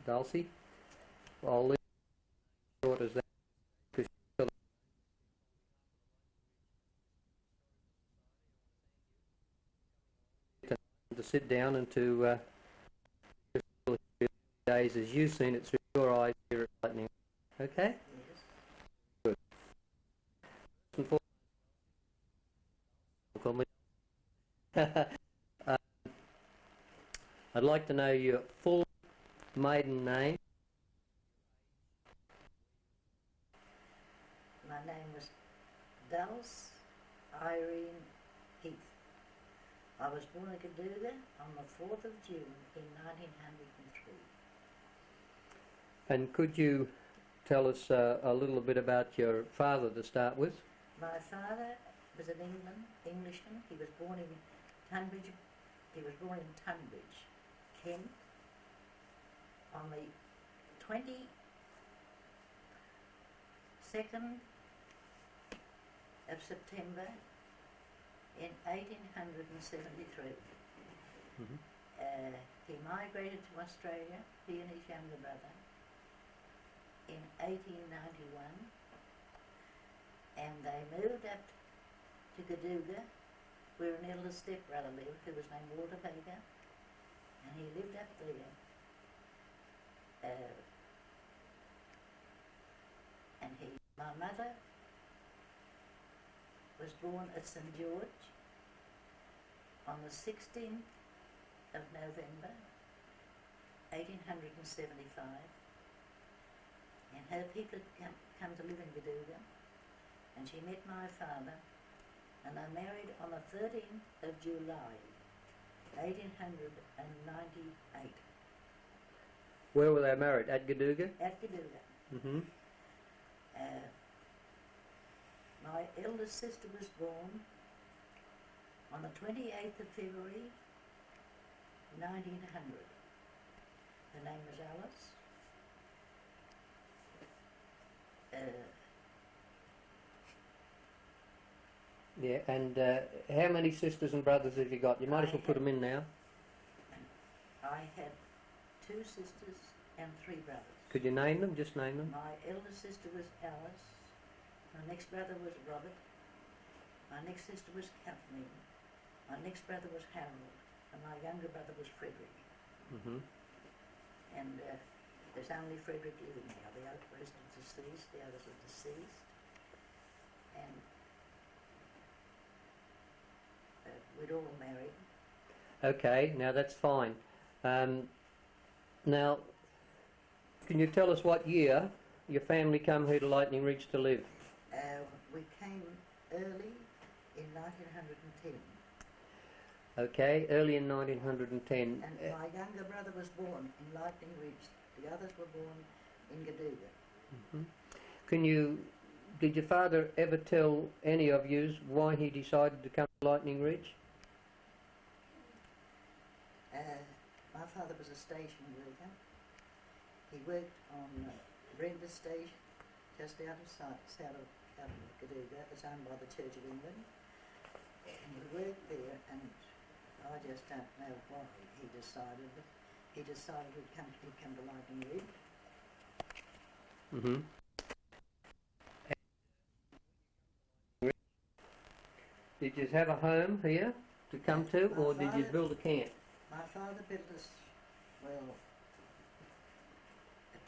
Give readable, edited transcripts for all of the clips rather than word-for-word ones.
Dulcie. I'll leave it short as that because to sit down and to days as you've seen it through your eyes here at Lightning. Okay? Yes. Good. Call me. I'd like to know your full maiden name. My name was Dulcie Irene Heath. I was born in Gaduga on the 4th of June in 1903. And could you tell us a little bit about your father to start with? My father was an Englishman. He was born in Tunbridge. He was born in Tunbridge, Kent, on the 22nd of September in 1873. Mm-hmm. He migrated to Australia, he and his younger brother, in 1891, and they moved up to Gaduga, where an elder stepbrother lived, who was named Walter Baker, and he lived up there. My mother was born at St George on the 16th of November 1875, and her people had come to live in Gaduga, and she met my father, and they married on the 13th of July 1898. Where were they married? At Gaduga? At Gaduga. Mm-hmm. My eldest sister was born on the 28th of February 1900. Her name was Alice. Yeah, and how many sisters and brothers have you got? You might as well put them in now. I had 2 sisters and 3 brothers. Could you name them? Just name them. My eldest sister was Alice. My next brother was Robert. My next sister was Kathleen. My next brother was Harold. And my younger brother was Frederick. Mm-hmm. And there's only Frederick living now. The rest are deceased. The others are deceased. And we'd all married. Okay, now that's fine. Now, can you tell us what year your family come here to Lightning Ridge to live? We came early in 1910. Okay, early in 1910. And my younger brother was born in Lightning Ridge. The others were born in Gaduga. Mm-hmm. Did your father ever tell any of you why he decided to come to Lightning Ridge? My father was a station worker. He worked on Brenda Station, just out of Gaduga. It's owned by the Church of England. And he worked there, and I just don't know why he decided he'd come to Lightning Ridge. Mm-hmm. Did you have a home here to come to, or did you build a camp? My father built us, a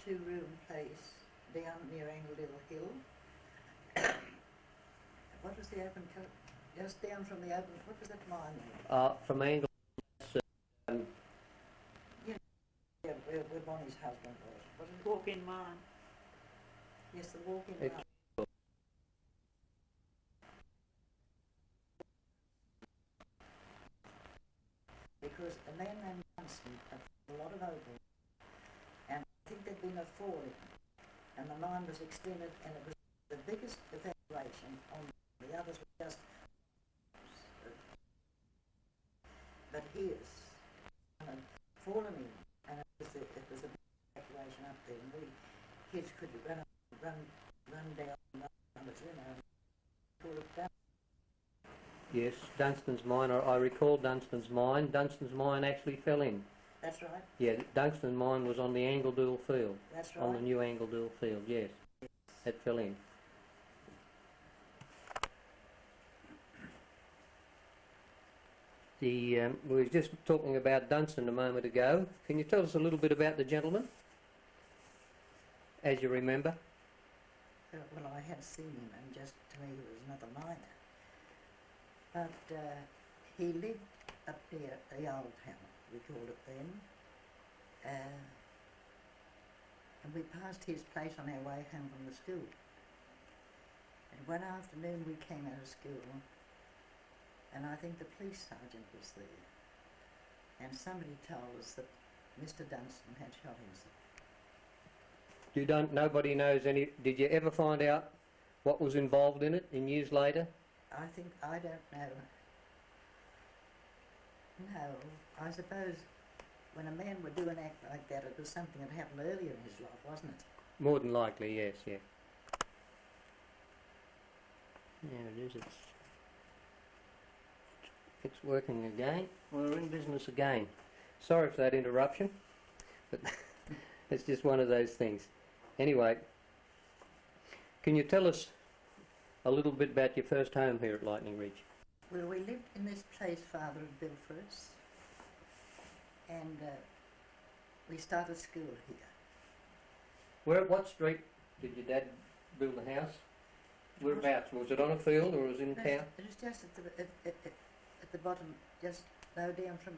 2-room place down near Angleville Hill. What was the open cut? Just down from the open, what was that mine there? From Angle. Yeah, where Bonnie's husband was. What is it? Walk-in mine. Yes, the walk-in It- mine. Because a man named Dunstan had a lot of opals, and I think there'd been a falling, and the mine was extended, and it was the biggest evacuation on the others were just. But his had fallen in, and it was a big evacuation up there, and we kids could run down, and pull it down. Yes, Dunstan's mine. I recall Dunstan's mine. Dunstan's mine actually fell in. That's right. Yeah, Dunstan mine was on the Angledool field, That's on the right. new Angledool field, yes. That fell in. We were just talking about Dunstan a moment ago. Can you tell us a little bit about the gentleman, as you remember? Well, I had seen him, and just to me he was another miner. But he lived up near the old town, we called it then. And we passed his place on our way home from the school. And one afternoon we came out of school, and I think the police sergeant was there. And somebody told us that Mr. Dunstan had shot himself. Nobody knows any. Did you ever find out what was involved in it in years later? I don't know. No, I suppose when a man would do an act like that, it was something that happened earlier in his life, wasn't it? More than likely, yes, yeah. Yeah, it is. It's working again. We're in business again. Sorry for that interruption, but it's just one of those things. Anyway, can you tell us a little bit about your first home here at Lightning Ridge? Well, we lived in this place Father had built for us, and we started school here. Where, what street did your dad build a house? Whereabouts? Was it on a field or was it in town? It was just at the bottom, just low down from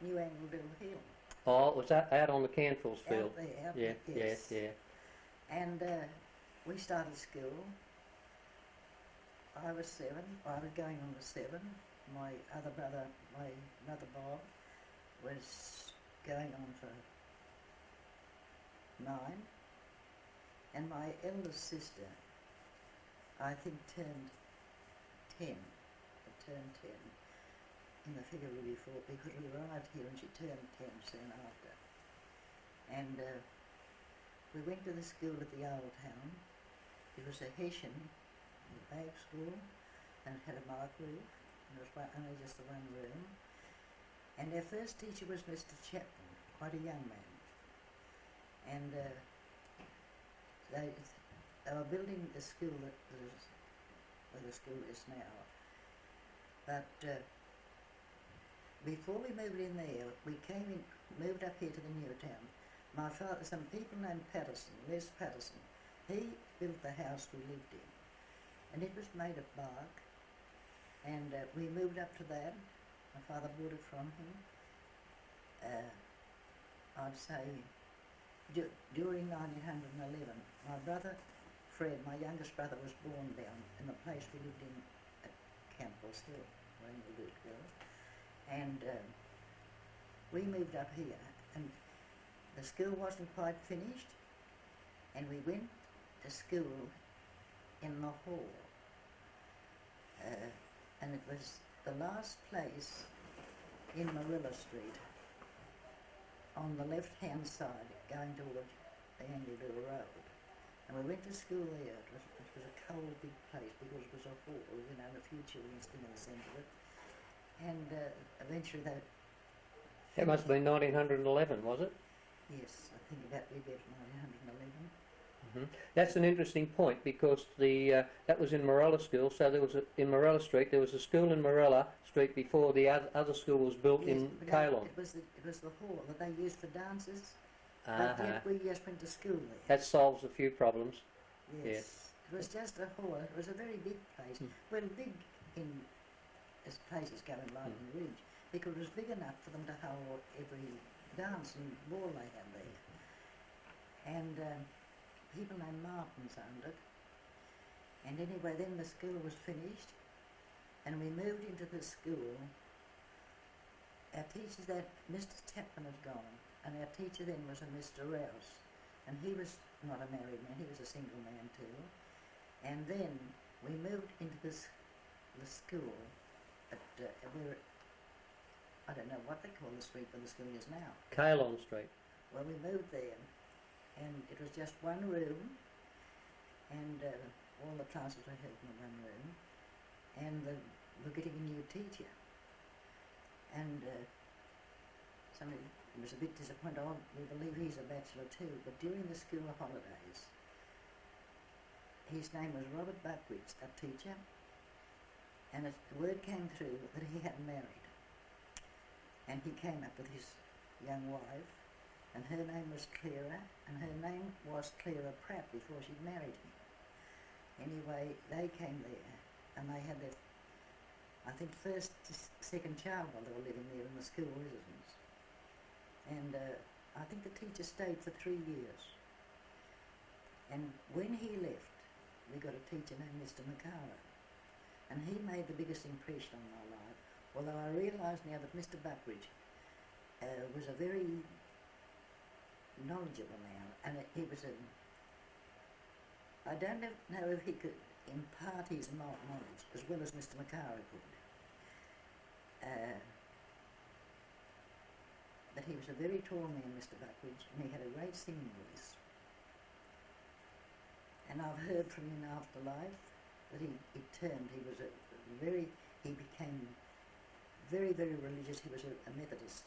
New Angledool Hill. Oh, was that out on the Canfills field? Out there, Yeah, yes. yeah. And we started school. I was 7. I was going on to 7. My other brother, my brother Bob, was going on for 9. And my eldest sister, I think, turned 10. Turned 10 in the February before, because we arrived here and she turned 10 soon after. And we went to the school at the old town. It was a Hessian bag school, and it had a mark roof, and it was only just the one room. And our first teacher was Mr. Chapman, quite a young man. And they were building a school where the school is now. But before we moved in there, we moved up here to the new town. My father, some people named Patterson, Les Patterson, he built the house we lived in. And it was made of bark, and we moved up to that. My father bought it from him. I'd say during 1911. My brother, Fred, my youngest brother, was born down in the place we lived in at Campbell's Hill, where we lived well. And we moved up here, and the school wasn't quite finished, and we went to school in the hall, and it was the last place in Marilla Street on the left-hand side going toward the Angledool Road. And we went to school there. It was a cold, big place because it was a hall, a few children sitting in the centre of it. And eventually they... That must have been 1911, was it? Yes, I think that would be about 1911. That's an interesting point, because that was in Morella School. So there was in Morella Street. There was a school in Morella Street before the other school was built in Ceylon. It was the hall that they used for dances. But yet we just went to school there. That solves a few problems. Yes. It was just a hall. It was a very big place. Well, big as places go in Lightning Ridge, because it was big enough for them to hold every dance and ball they had there. And people named Martins owned it. And anyway, then the school was finished, and we moved into the school. Our teacher Mr. Chapman had gone, and our teacher then was a Mr. Rouse, and he was not a married man, he was a single man too. And then we moved into the school at where, I don't know what they call the street where the school is now. Ceylon Street. Well, we moved there, and it was just one room, and all the classes were held in one room, and we're getting a new teacher. And somebody was a bit disappointed. Oh, we believe he's a bachelor too, but during the school holidays, his name was Robert Buckwitz, that teacher, and the word came through that he had married. And he came up with his young wife, and her name was Clara, and her name was Clara Pratt before she married him. Anyway, they came there, and they had their, I think, first, second child while they were living there in the school residence. And I think the teacher stayed for 3 years. And when he left, we got a teacher named Mr. McCara, and he made the biggest impression on my life, although I realise now that Mr. Buckridge was a very knowledgeable man, and he was a, I don't know if he could impart his knowledge as well as Mr. McCara could, but he was a very tall man, Mr. Buckridge, and he had a great singing voice. And I've heard from him in afterlife that he became very, very religious. He was a Methodist,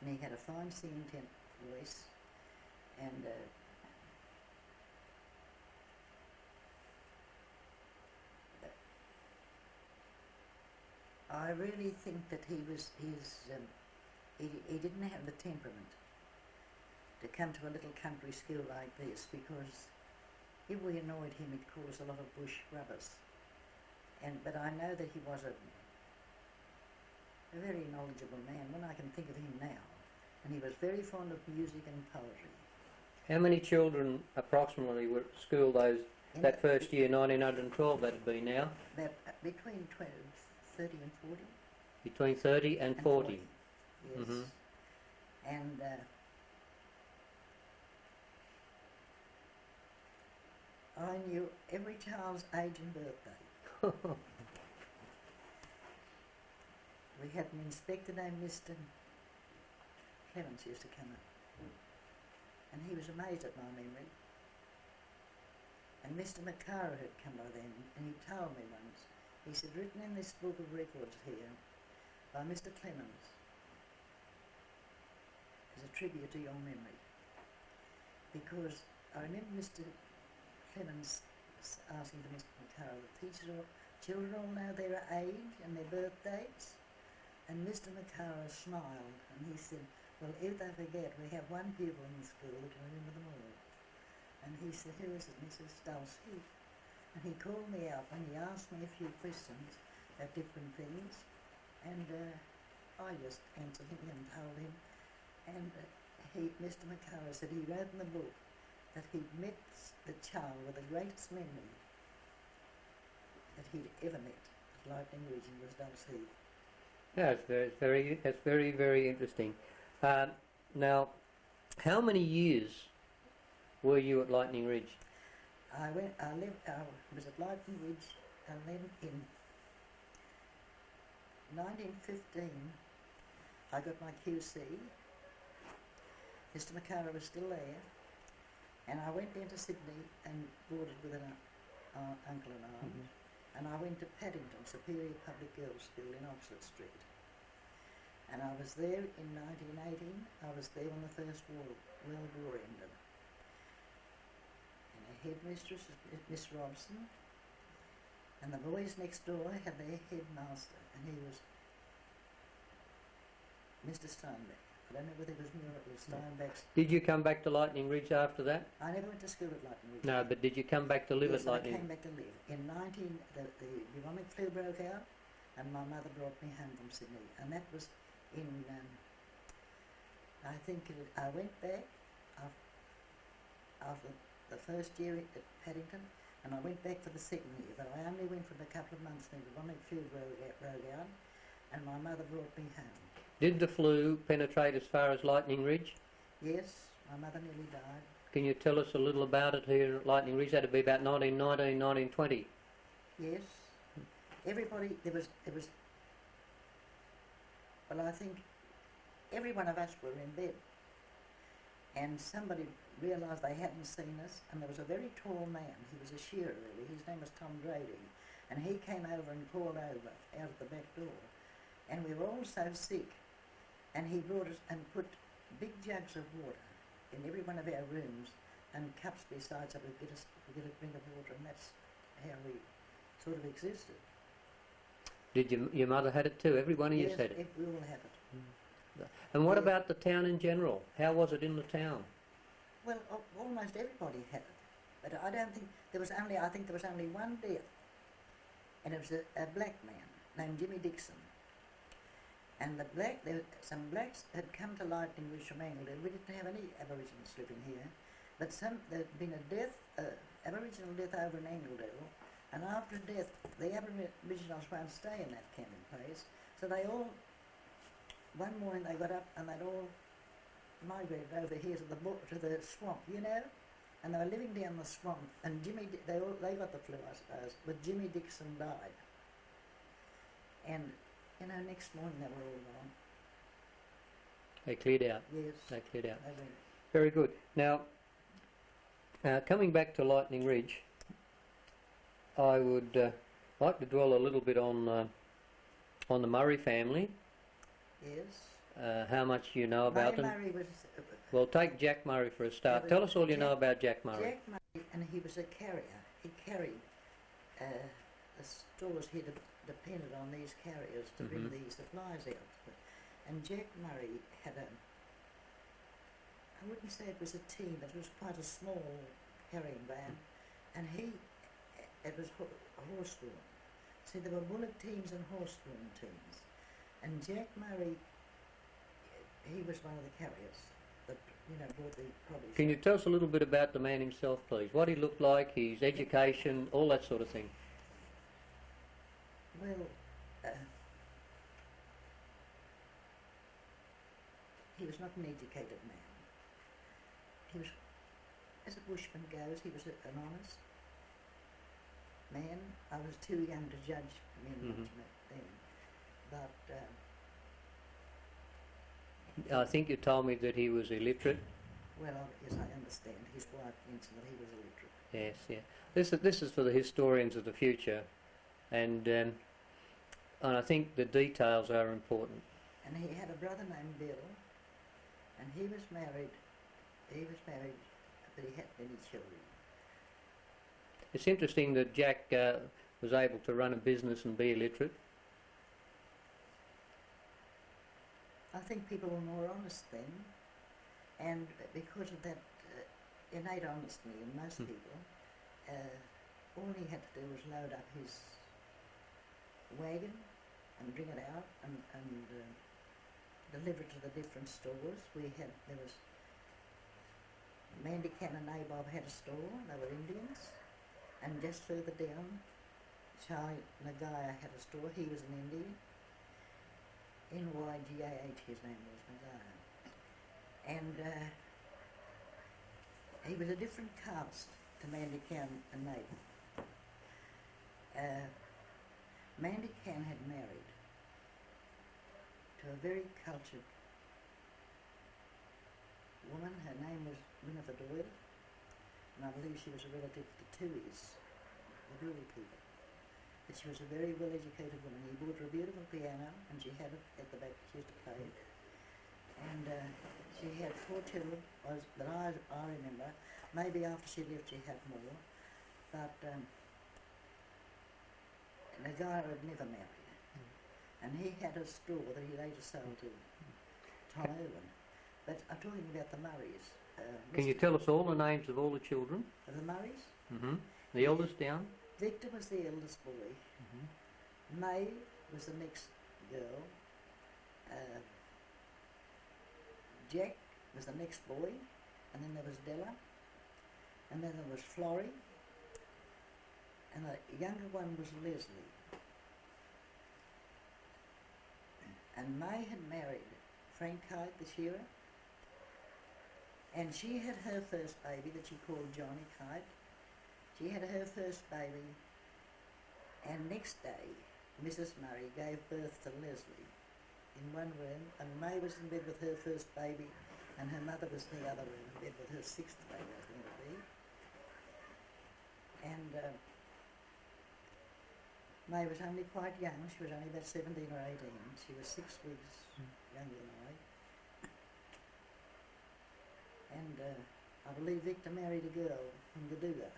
and he had a fine singing voice, and I really think that he didn't have the temperament to come to a little country school like this, because if we annoyed him, he'd call us a lot of bush rubbers. But I know that he was a very knowledgeable man when I can think of him now, and he was very fond of music and poetry. How many children approximately were at school that first year, 1912, that'd be now? About between 30 and 40. Between 30 and 40. Yes. Mm-hmm. And I knew every child's age and birthday. We had an inspector named Mr. Clements used to come up, and he was amazed at my memory. And Mr. McCara had come by then, and he told me once, he said, written in this book of records here by Mr. Clements is a tribute to your memory. Because I remember Mr. Clements asking to Mr. McCara, the teachers or children all know their age and their birth dates? And Mr. McCara smiled, and he said, well, if they forget, we have one pupil in the school who can remember them all. And he said, who is it? Mrs. Dulcie. And he called me up and he asked me a few questions about different things, and I just answered him and told him. And Mr. McCara said he wrote in the book that he'd met the child with the greatest memory that he'd ever met at Lightning Ridge, and was Dulcie. That's very, very interesting. Now, how many years were you at Lightning Ridge? I was at Lightning Ridge, and then in 1915 I got my QC. Mr. McCara was still there, and I went into Sydney and boarded with an uncle and aunt, and I went to Paddington, Superior Public Girls' School in Oxford Street. And I was there in 1918. I was there when the First World War ended. And the headmistress was Miss Robson, and the boys next door had their headmaster, and he was Mr. Steinbeck. I don't know whether it was me or it was Steinbeck's. Did you come back to Lightning Ridge after that? I never went to school at Lightning Ridge. No, but did you come back to live Yes, at Lightning? I came back to live. In the bubonic flu broke out, and my mother brought me home from Sydney, and that was in, I think I went back after the first year at Paddington, and I went back for the second year, but I only went for a couple of months. The bubonic flu broke out, and my mother brought me home. Did the flu penetrate as far as Lightning Ridge? Yes, my mother nearly died. Can you tell us a little about it here at Lightning Ridge? That'd be about 1919, 1920. Yes. Everybody, there was, well, I think every one of us were in bed, and somebody realised they hadn't seen us, and there was a very tall man. He was a shearer, really. His name was Tom Grady, and he came over and called over out of the back door, and we were all so sick, and he brought us and put big jugs of water in every one of our rooms and cups besides that we'd get a drink of water, and that's how we sort of existed. Did your mother had it too? Every one of you Yes, had it? we all have it. And what Yeah. about the town in general? How was it in the town? Well, almost everybody had it, but I don't think there was only. I think there was only one death, and it was a black man named Jimmy Dixon. And some blacks had come to Lightning Ridge from England. We didn't have any Aboriginals living here, but there'd been a death, Aboriginal death over in Engledale, and after death, the Aboriginals won't stay in that camping place, so they all, one morning they got up and they'd all migrated over here to the swamp, you know, and they were living down the swamp, and they got the flu, I suppose, but Jimmy Dixon died. And you know, next morning they were all gone. They cleared out. Yes. They cleared out. They went. Very good. Now, coming back to Lightning Ridge, I would like to dwell a little bit on the Murray family. Yes. How much you know about them? Murray was. Well, take Jack Murray for a start. Yeah, Tell us all you Jack- know about Jack Murray. Jack Murray, and he was a carrier. He carried the stores. He depended on these carriers to bring Mhm. the supplies out. And Jack Murray had I wouldn't say it was a team, but it was quite a small carrying van, and it was horse-drawn. See, there were bullock teams and horse-drawn teams, and Jack Murray, he was one of the carriers that, you know, brought the produce. Can you tell us a little bit about the man himself, please? What he looked like, his education, all that sort of thing. Well, he was not an educated man. He was, as a bushman goes, he was an honest man. I was too young to judge men much then, but I think you told me that he was illiterate. well, yes, I understand. His wife mentioned that he was illiterate. Yes, yeah. This is for the historians of the future, and I think the details are important. And he had a brother named Bill, and he was married, but he had many children. It's interesting that Jack was able to run a business and be illiterate. I think people were more honest then, and because of that innate honesty in most people, all he had to do was load up his wagon and bring it out and deliver it to the different stores. There was Mandican and Nabob had a store. They were Indians, and just further down, Charlie Nagaya had a store. He was an Indian. N-Y-G-A-H, his name was, Nagaya. And he was a different caste to Mandican and Nabob. Mandican had married to a very cultured woman. Her name was Winifred Doyle, and I believe she was a relative to Tui's, the Doyle people. But she was a very well-educated woman. He bought her a beautiful piano, and she had it at the back. She used to play it. And she had 4 children, that I remember. Maybe after she lived she had more. But the guy had never married. And he had a store that he later sold to Tom Irwin. But I'm talking about the Murrays. Can you tell us all the names of all the children? Of the Murrays? The eldest down? Victor was the eldest boy. May was the next girl. Jack was the next boy. And then there was Della. And then there was Florrie. And the younger one was Leslie. And May had married Frank Kite, the shearer. And she had her first baby that she called Johnny Kite. She had her first baby, and next day, Mrs. Murray gave birth to Leslie in one room, and May was in bed with her first baby, and her mother was in the other room in bed with her 6th baby, I think it would be. And May was only quite young. She was only about 17 or 18. She was 6 weeks younger than I. And I believe Victor married a girl from Gaduga.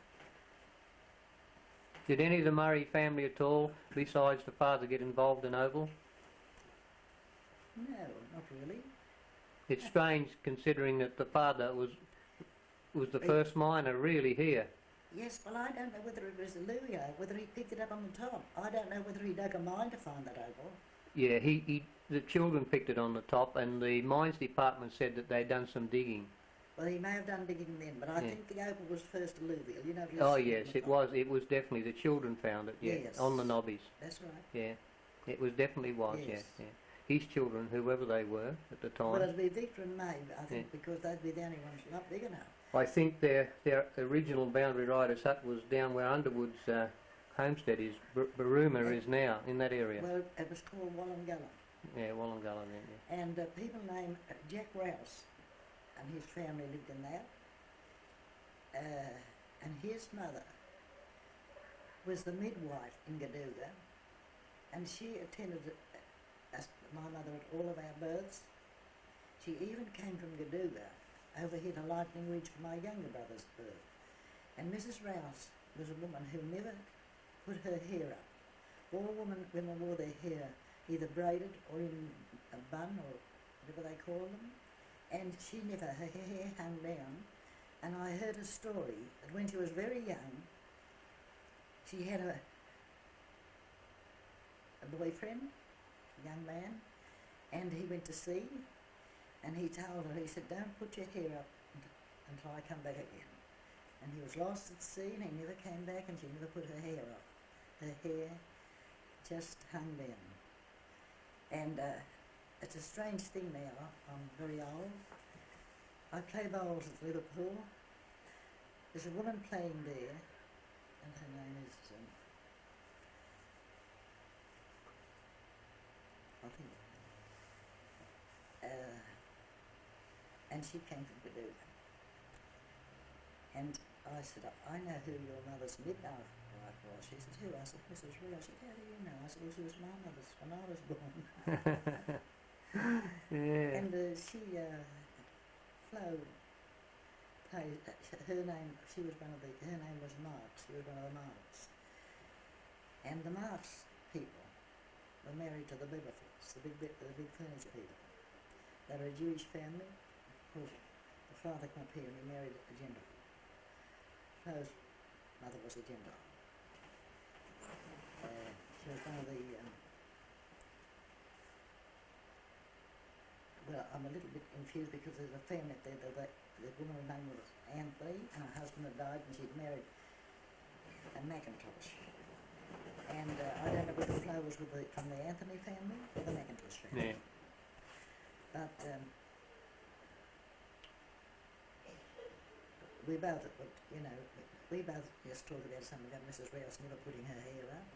Did any of the Murray family at all, besides the father, get involved in Oval? No, not really. It's strange considering that the father was the first miner really here. Yes, well, I don't know whether it was the Louis, whether he picked it up on the top. I don't know whether he dug a mine to find that opal. Yeah, the children picked it on the top, and the mines department said that they'd done some digging. Well, he may have done digging then, but I think the opal was first alluvial. You know. Oh yes, it was. It was definitely the children found it. Yeah, yes. On the knobbies. That's right. Yeah, it was definitely was. Yes. Yeah, yeah. His children, whoever they were at the time. Well, it'd be Victor and Maeve, I think, because they'd be the only ones not big enough. I think their original boundary rider's hut was down where Underwood's homestead is, Baruma is now, in that area. Well, it was called Wollongullen. Yeah, Wollongullen then, yeah. And people named Jack Rouse and his family lived in that. And his mother was the midwife in Gaduga, and she attended my mother at all of our births. She even came from Gaduga over here to Lightning Ridge for my younger brother's birth. And Mrs. Rouse was a woman who never put her hair up. All women wore their hair either braided or in a bun or whatever they call them. And she never, her hair hung down. And I heard a story that when she was very young, she had a boyfriend, a young man, and he went to sea, and he told her, he said, don't put your hair up until I come back again. And he was lost at sea, and he never came back, and she never put her hair up. Her hair just hung down. And it's a strange thing now. I'm very old. I play bowls at Liverpool. There's a woman playing there, and her name is, I think, and she came from Gaduga. And I said, I know who your mother's midwife was. She said, who? I said, Mrs. Real. I said, how do you know? I said, well, she was my mother's when I was born. Yeah. And she, Flo, played, her name, she was one of the, her name was Marks, she was one of the Marks. And the Marks people were married to the Beverfords, the big furniture people. They were a Jewish family. Of course, the father came up here and he married a Gentile. Flo's mother was a Gentile. She was one of the, well, I'm a little bit confused because there's a family there, the woman's name was Anthony, and her husband had died and she'd married a Macintosh. And I don't know whether Flo was from the Anthony family or the Macintosh family. Yeah. But we both, you know, we both just talked about something about Mrs. Rouse never putting her hair up.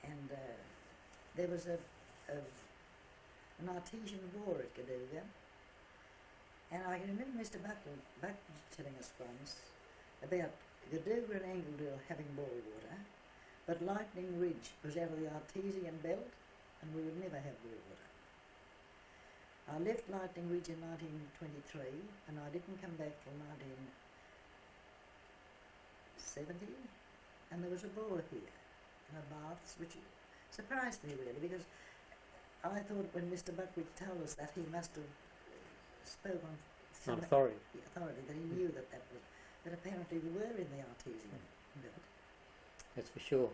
And there was an artesian war at Gaduga. And I can remember Mr. Buckland telling us once about Gaduga and Angledale having bore water, but Lightning Ridge was out of the artesian belt and we would never have bore water. I left Lightning Ridge in 1923 and I didn't come back till 1970, and there was a bore here and a baths, which surprised me really, because I thought when Mr. Buckwheat told us that he must have spoken on some authority, that he knew that was, but apparently we were in the artesian belt. that's for sure.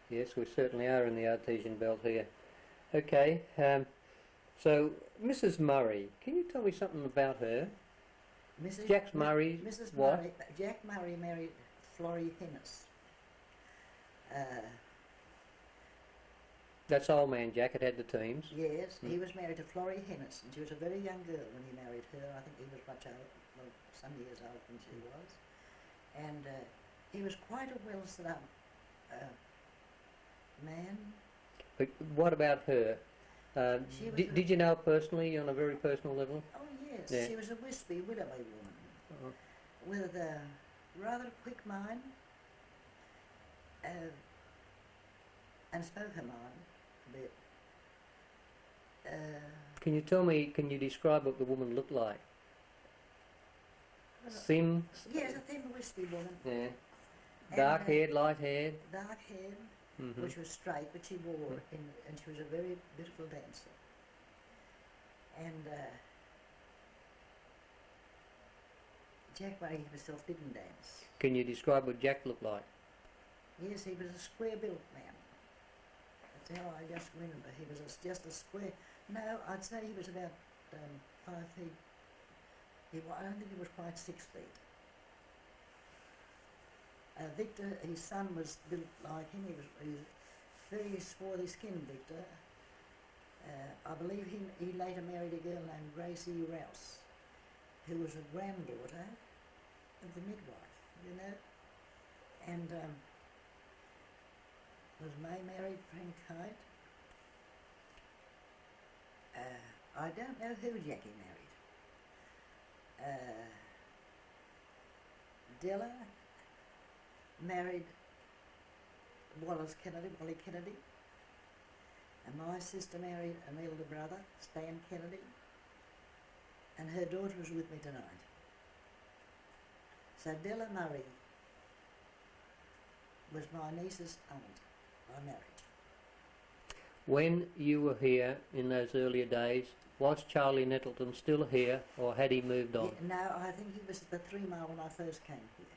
Yes, we certainly are in the artesian belt here. Okay, so Mrs. Murray, can you tell me something about her? Jack Murray's wife? Jack Murray married Florrie Hennis. That's old man Jack, it had the teams. Yes, he was married to Florrie Hennis, and she was a very young girl when he married her. I think he was much older, well, some years older than she was. And he was quite a well set up man. But what about her? Did you know her personally, on a very personal level? Oh yes, Yeah. she was a wispy, widowy woman with a rather quick mind, and spoke her mind a bit. Can you describe what the woman looked like? thin, Yes, a thin, wispy woman. yeah, And, dark-haired, light-haired. Dark-haired, Mm-hmm. which was straight, but she wore and she was a very beautiful dancer. And Jack Murray himself didn't dance. Can you describe what Jack looked like? Yes, he was a square-built man. That's how I just remember. He was just a square. No, I'd say he was about 5 feet. I don't think he was quite 6 feet. Victor, his son, was built like him. He was very swarthy skinned, Victor. I believe he later married a girl named Gracie Rouse, who was a granddaughter of the midwife, you know. And was May married Frank Kite? I don't know who Jackie married. Della married Wally Kennedy, and my sister married an elder brother, Stan Kennedy, and her daughter was with me tonight. So Della Murray was my niece's aunt by marriage. When you were here in those earlier days, was Charlie Nettleton still here, or had he moved on? No, I think he was at the 3 Mile when I first came here.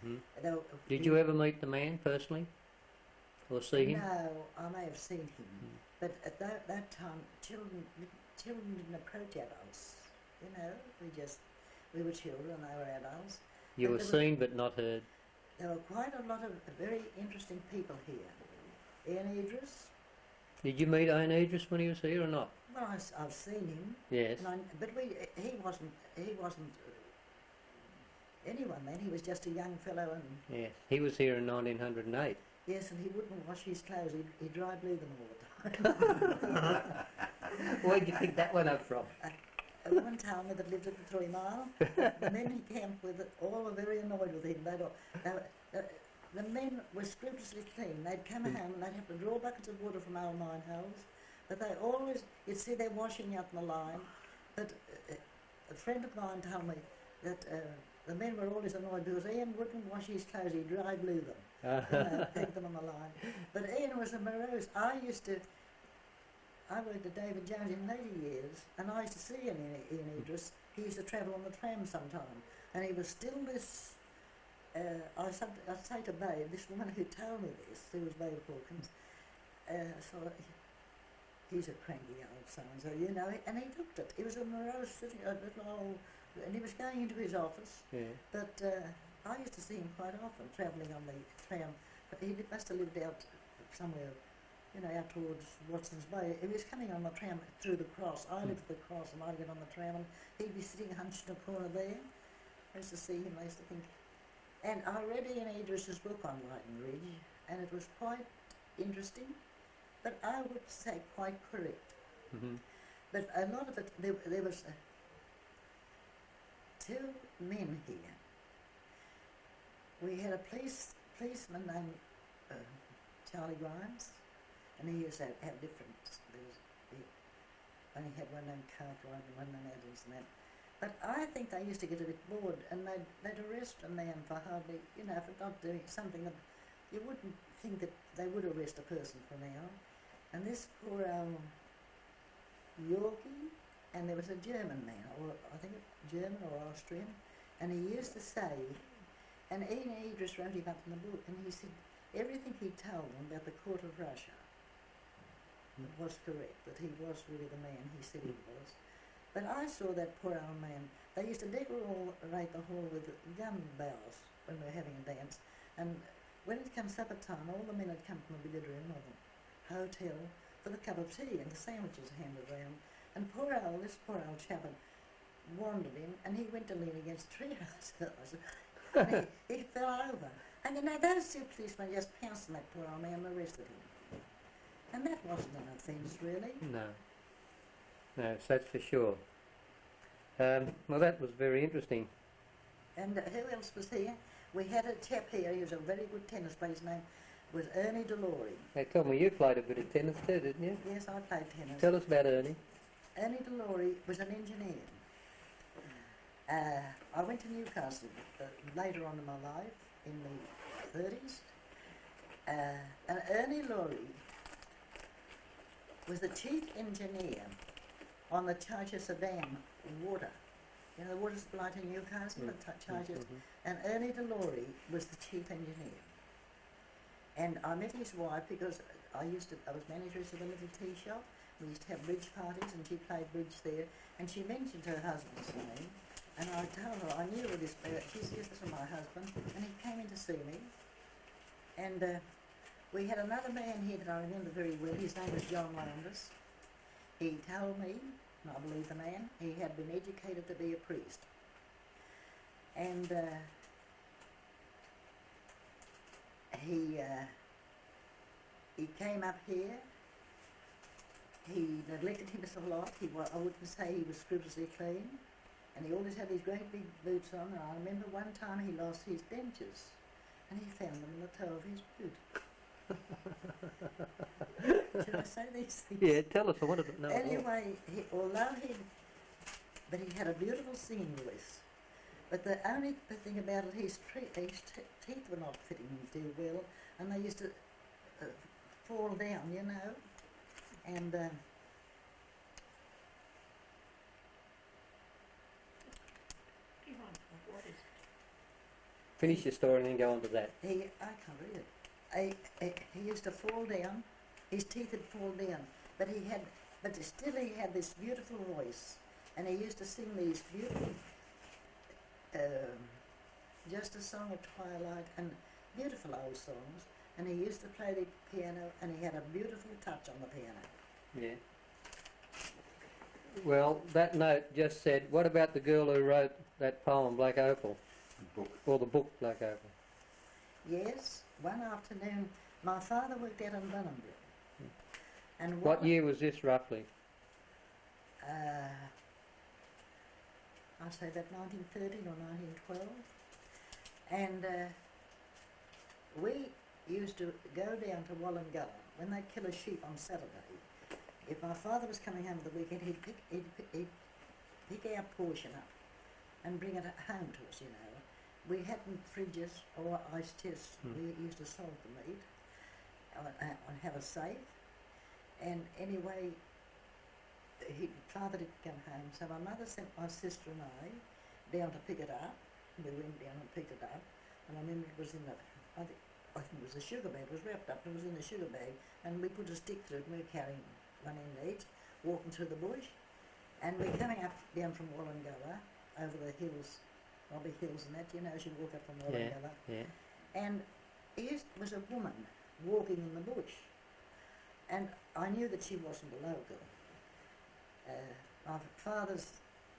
Mm-hmm. Did you ever meet the man personally, or see him? No, I may have seen him, but at that time, children didn't approach adults. You know, we were children, they were adults. You were seen but not heard. There were quite a lot of very interesting people here. Ian Idris. Did you meet Ian Idris when he was here or not? Well, I've seen him. Yes. But he wasn't anyone then. He was just a young fellow, and Yes. He was here in 1908. yes, and he wouldn't wash his clothes. He'd dry blue them all the time. Where'd you pick that one up from? One town that lived at the 3 Mile, the men he camped with all were very annoyed with him. The men were scrupulously clean. They'd come home and they'd have to draw buckets of water from our mine holes. But they always, you'd see they're washing out in the line. But a friend of mine told me that the men were always annoyed because Ian wouldn't wash his clothes, he dry blew them, take them on the line. But Ian was a morose. I worked at David Jones in later years, and I used to see Ian Idris. He used to travel on the tram sometime, and he was still this. I'd say to Babe, this woman who told me this, who was Babe Hawkins, so he's a cranky old so-and-so, you know, and he looked it. He was a morose, sitting, a little old, and he was going into his office, but I used to see him quite often travelling on the tram, but he must have lived out somewhere, you know, out towards Watson's Bay. He was coming on the tram through the cross. I lived at the cross and I'd get on the tram and he'd be sitting hunched in a corner there. I used to see him, I used to think. And I read Ian Idris's book on Lytton Ridge, and it was quite interesting, but I would say quite correct. Mm-hmm. But a lot of it, there was 2 men here. We had a policeman named Charlie Grimes, and he used to have different, he only had one named Cartwright and one named Adams and that. But I think they used to get a bit bored, and they'd arrest a man for hardly, you know, for not doing something that you wouldn't think that they would arrest a person for now. And this poor Yorkie, and there was a German man, or I think German or Austrian, and he used to say, and Ian Idris wrote him up in the book, and he said everything he told them about the court of Russia was correct, that he was really the man he said he was. But I saw that poor old man. They used to decorate the hall with gun barrels when we were having a dance. And when it came supper time, all the men had come from the billiard room or the hotel for the cup of tea and the sandwiches handed round. And this poor old chap had wandered in, and he went to lean against a treehouse. And he fell over. And you know, those 2 policemen just pounced on that poor old man and arrested him. And that wasn't an offence, really. No, that's for sure. Well, that was very interesting. And who else was here? We had a chap here, he was a very good tennis player, his name was Ernie Delory. They told me you played a bit of tennis too, didn't you? Yes, I played tennis. Tell us about Ernie. Ernie Delory was an engineer. I went to Newcastle later on in my life, in the 30s, and Ernie Laurie was the chief engineer on the Chichester Dam water. You know, the water supply to Newcastle, the Chichester, and Ernie DeLaurie was the chief engineer. And I met his wife because I was manageress of a little tea shop. We used to have bridge parties and she played bridge there, and she mentioned her husband's name, and I told her I knew all this about. She says, "This is my husband," and he came in to see me, and we had another man here that I remember very well. His name was John Landis. He told me, and I believe the man, he had been educated to be a priest, and he came up here. He neglected himself a lot. I wouldn't say he was scrupulously clean, and he always had these great big boots on. And I remember one time he lost his dentures, and he found them in the toe of his boot. Should I say these things? Yeah, tell us. I wanted to know. Anyway, he had a beautiful singing voice. But the only thing about it, his teeth were not fitting him too well, and they used to fall down, you know. And finish your story and then go on to that. I can't read it. He used to fall down. His teeth would fall down, but still he had this beautiful voice, and he used to sing these beautiful, Just a Song of Twilight, and beautiful old songs. And he used to play the piano, and he had a beautiful touch on the piano. Yeah. Well, that note just said, what about the girl who wrote that poem, Black Opal? The book. Or the book, Black Opal? Yes, one afternoon, my father worked out in Bunbury. And What year was this, roughly? I'd say about 1913 or 1912. And we used to go down to Wollongullo when they'd kill a sheep on Saturday. If my father was coming home for the weekend, he'd pick our portion up and bring it home to us, you know. We hadn't fridges or ice chests. We used to salt the meat and have a safe. And anyway, father didn't come home, so my mother sent my sister and I down to pick it up. We went down and picked it up, and I remember it was in I think it was a sugar bag. It was wrapped up, and it was in the sugar bag, and we put a stick through it, and we were carrying one in each, walking through the bush, and we're coming down from Wollongullo, over the hills, Robbie Hills and that, you know, as you walk up from Wollongullo. Yeah. And here was a woman walking in the bush, and I knew that she wasn't a local. My father's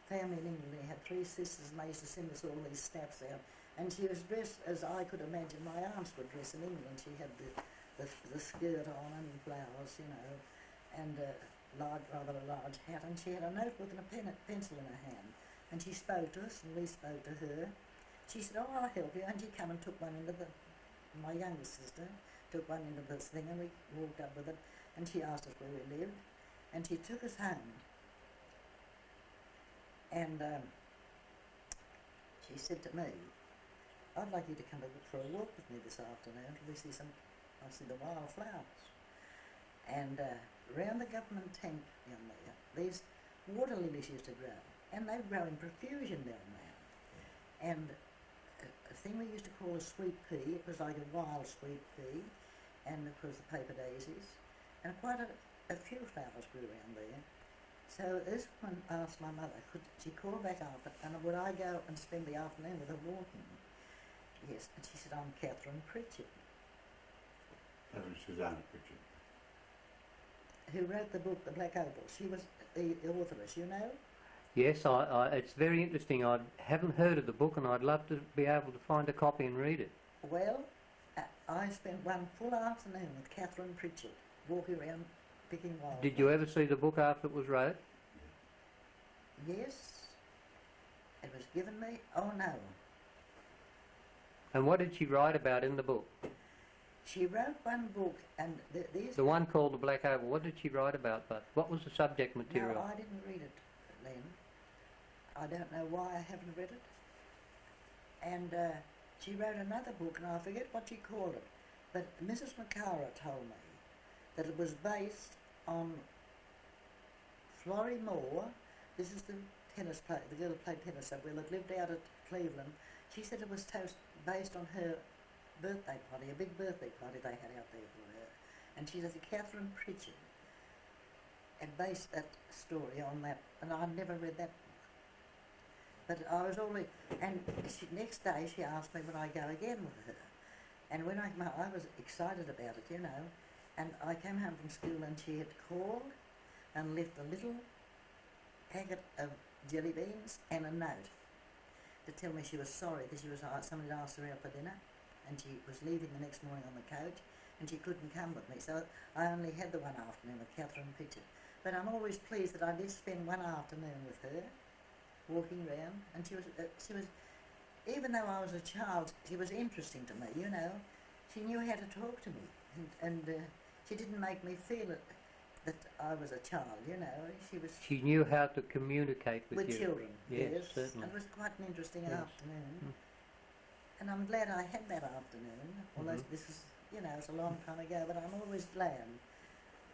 family in England, he had 3 sisters, and they used to send us all these snaps out. And she was dressed as I could imagine my aunts were dressed in England. She had the skirt on and flowers, you know, and rather a large hat. And she had a notebook and a pencil in her hand. And she spoke to us, and we spoke to her. She said, "Oh, I'll help you." And she came and took one into my younger sister took one into this thing, and we walked up with it. And she asked us where we lived, and she took us home. And she said to me, "I'd like you to come for a walk with me this afternoon till we see I see the wildflowers." And round the government tank down there, these water lilies used to grow, and they grow in profusion down there. And a thing we used to call a sweet pea, it was like a wild sweet pea, and of course the paper daisies, and quite a few flowers grew around there. So this one asked my mother, could she call back up, and would I go and spend the afternoon with her walking? Yes, and she said, "I'm Catherine Pritchard." That was Susanna Pritchard. Who wrote the book, The Black Opal. She was the authoress, you know? Yes, it's very interesting. I haven't heard of the book, and I'd love to be able to find a copy and read it. Well, I spent one full afternoon with Catherine Pritchard, walking around picking wildflowers. Did you ever see the book after it was wrote? Yes. It was given me. Oh, no. And what did she write about in the book? She wrote one book, and these... The one called The Black Opal. What did she write about? But what was the subject material? No, I didn't read it then. I don't know why I haven't read it. And she wrote another book, and I forget what she called it. But Mrs. McCara told me that it was based on Florrie Moore. This is the tennis player, the girl who played tennis so well, that lived out at Cleveland. She said it was based on her birthday party, a big birthday party they had out there for her. And she said Catherine Pritchard had based that story on that, and I'd never read that book. But I was always, and next day she asked me would I go again with her. And when I was excited about it, you know, and I came home from school and she had called and left a little packet of jelly beans and a note to tell me she was sorry that somebody had asked her out for dinner, and she was leaving the next morning on the coach and she couldn't come with me. So I only had the one afternoon with Catherine Pritchard. But I'm always pleased that I did spend one afternoon with her, walking round, and she was, even though I was a child, she was interesting to me, you know. She knew how to talk to me, and she didn't make me feel that I was a child, you know. She knew how to communicate with you. children, Yes, certainly. And it was quite an interesting Yes. afternoon. And I'm glad I had that afternoon, although this is, you know, it's a long time ago, but I'm always glad.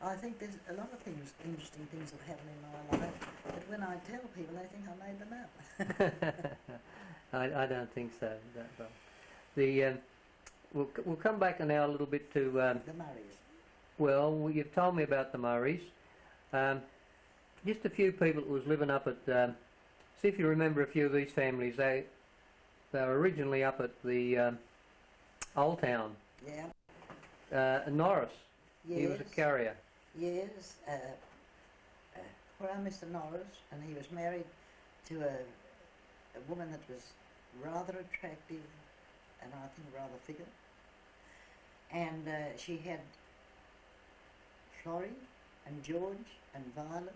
I think there's a lot of interesting things have happened in my life, but when I tell people, they think I made them up. I don't think so. We'll come back now a little bit to... The Murrays. Well, you've told me about the Murrays. Just a few people who was living up at... see if you remember a few of these families. They were originally up at the Old Town. Yeah. Norris. Yes. He was a carrier. Yes. Poor Mr. Norris, and he was married to a woman that was rather attractive and I think rather figure. And she had Florrie and George and Violet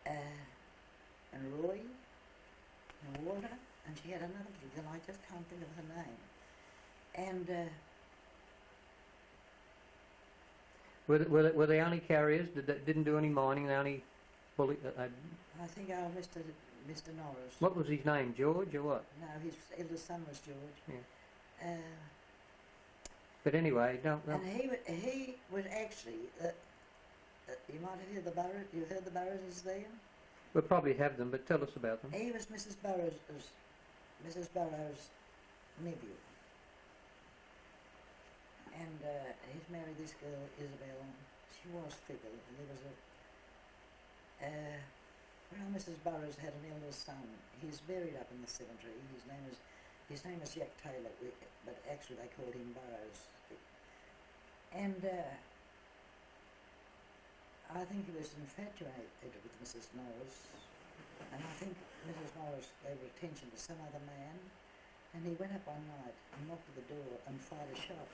and Roy and Walter, and she had another little girl, I just can't think of her name. And were they only carriers? Didn't do any mining? They only I think our Mr. Norris. What was his name? George or what? No, his eldest son was George. Yeah. But anyway, don't. And he was actually. You might have heard the Burrows. You heard the Burrows there? We'll probably have them, but tell us about them. He was Mrs. Burrows' nephew. And he's married this girl, Isabel. She was fickle. And there was Mrs. Burrows had an eldest son. He's buried up in the cemetery. His name is Jack Taylor, but actually they called him Burrows. And I think he was infatuated with Mrs. Norris. And I think Mrs. Norris gave attention to some other man. And he went up one night and knocked at the door and fired a shot.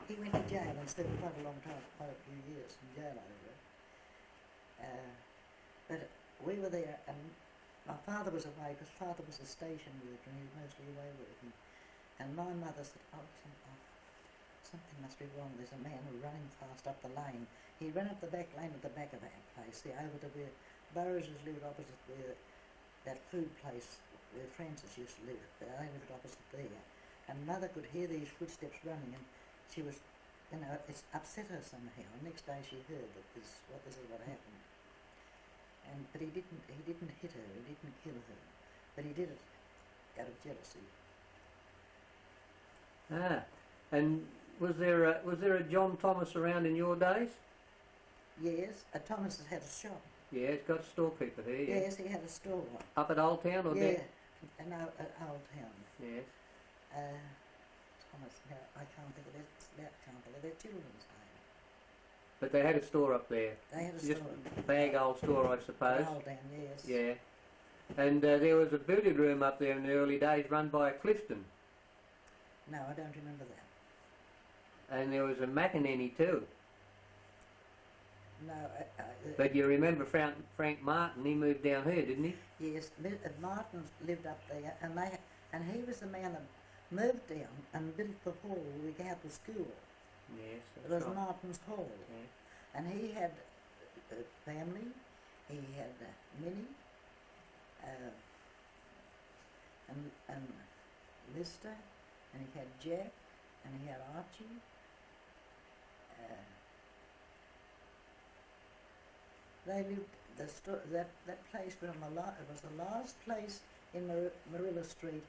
He went to jail and spent quite a long time, quite a few years in jail over it. But we were there, and my father was away because father was a station worker and he was mostly away working. And my mother said, something must be wrong. There's a man running fast up the lane. He ran up the back lane at the back of our place, over to where Burrows lived opposite where that food place where Francis used to live. They lived opposite there. And Mother could hear these footsteps running, and she was, it upset her somehow. Next day she heard that this is what happened. But he didn't hit her, he didn't kill her, but he did it out of jealousy. And was there a John Thomas around in your days? Yes, Thomas has had a shop. Yeah, he's got a storekeeper here. Yeah. Yes, he had a store. Up at Old Town or there? Yeah, at Old Town. Yes. Thomas, now I can't think of their children's name. But they had a store up there. They had a Just store. A bag old store, I suppose. Old Town, yes. Yeah. And there was a billiard room up there in the early days run by a Clifton. No, I don't remember that. And there was a McEnany too. No. But you remember Frank Martin, he moved down here, didn't he? Yes, Martin lived up there, and he was the man that moved down and built the hall we had the school. Yes, it was right. Martin's hall. Yeah. And he had a family, he had Minnie, and Lister, and he had Jack, and he had Archie. They lived, that place went on it was the last place in Marilla Street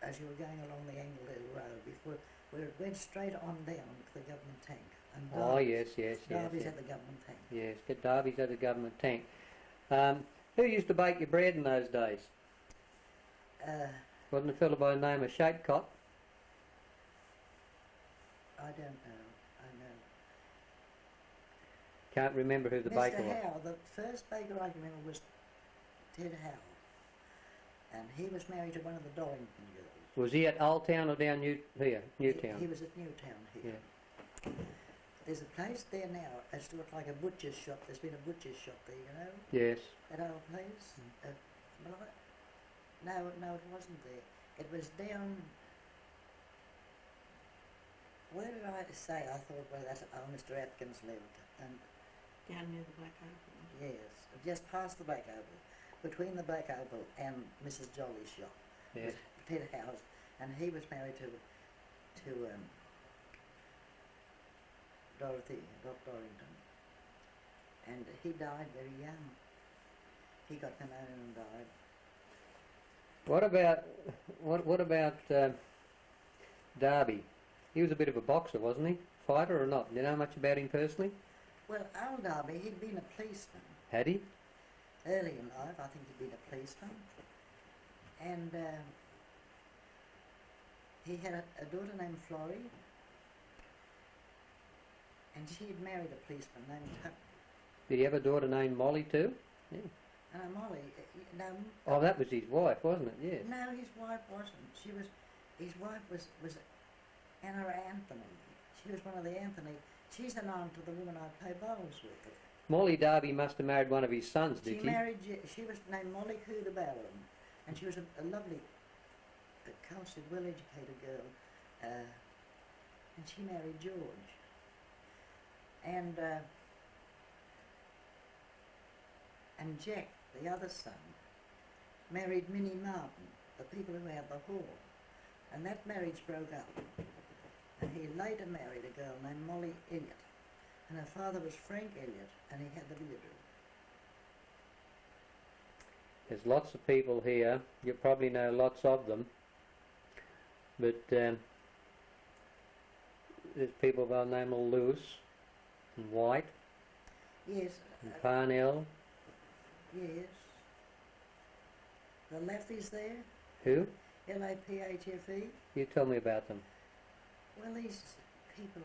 as you were going along the Angleville Road before, where it went straight on down to the government tank. And Oh, yes. Darby's yes. at the government tank. Yes, get Darby's at the government tank. Who used to bake your bread in those days? Wasn't a fellow by the name of Shapecott? I don't know. I know. Can't remember who the Mr. baker was. Howe, the first baker I can remember was Ted Howe. And he was married to one of the Dorrington girls. Was he at Old Town or down Newtown? He was at Newtown here. Yeah. There's a place there now, it's looked like a butcher's shop. There's been a butcher's shop there, you know? Yes. That old place? No, it wasn't there. It was down... Where did I say? I thought, well, that's Mr. Atkins lived. And Down near the Black Oval. yes, just past the Black Oval, between the Black Oval and Mrs. Jolly's shop. Yes. Ted House, and he was married to Dorothy, Doc Dorrington, and he died very young. He got pneumonia and died. What about Darby? He was a bit of a boxer, wasn't he? Fighter or not? Do you know much about him personally? Well, old Darby, he'd been a policeman. Had he? Early in life, I think he'd been a policeman. And he had a daughter named Florrie, and she had married a policeman named Tuck. Did he have a daughter named Molly too? Yeah. Molly, no. Oh, that was his wife, wasn't it? Yes. No, his wife wasn't. His wife was Anna Anthony. She was one of the Anthony. She's an aunt to the woman I play bowls with. Molly Darby must have married one of his sons, did she? She was named Molly Cooder Barron, and she was a lovely, cultured, well-educated girl, and she married George. And Jack, the other son, married Minnie Martin, the people who had the hall, and that marriage broke up. And he later married a girl named Molly Elliott, and her father was Frank Elliott, and he had the billiard room. There's lots of people here. You probably know lots of them. But there's people by the name of Lewis and White Yes. and Parnell. Yes. The Laffys there, Who? Laphtfe. You tell me about them. Well, these people,